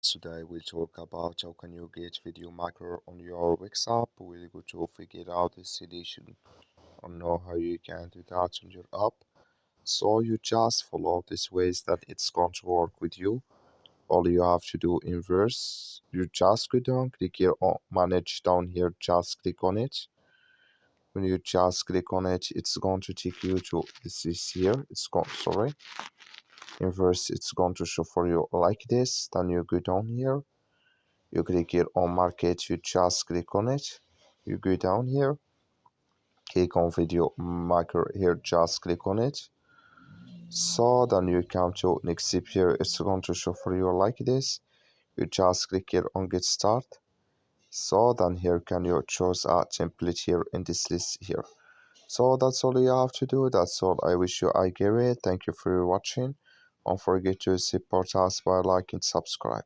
Today we'll talk about how can you get video maker on your WhatsApp. We'll go to figure out the solution or know how you can do that on your app. So you just follow these ways that it's going to work with you. All you have to do inverse, you just go down, click here on manage down here, just click on it. When you just click on it, it's going to take you to this is here. It's going sorry. Inverse, it's going to show for you like this. Then you go down here. You click here on market, you just click on it. You go down here, click on video maker here, just click on it. So then you come to next step here, it's going to show for you like this. You just click here on get start. So then here can you choose a template here in this list here. So that's all you have to do. That's all. I wish you a great. Thank you for watching. Don't forget to support us by liking, subscribe.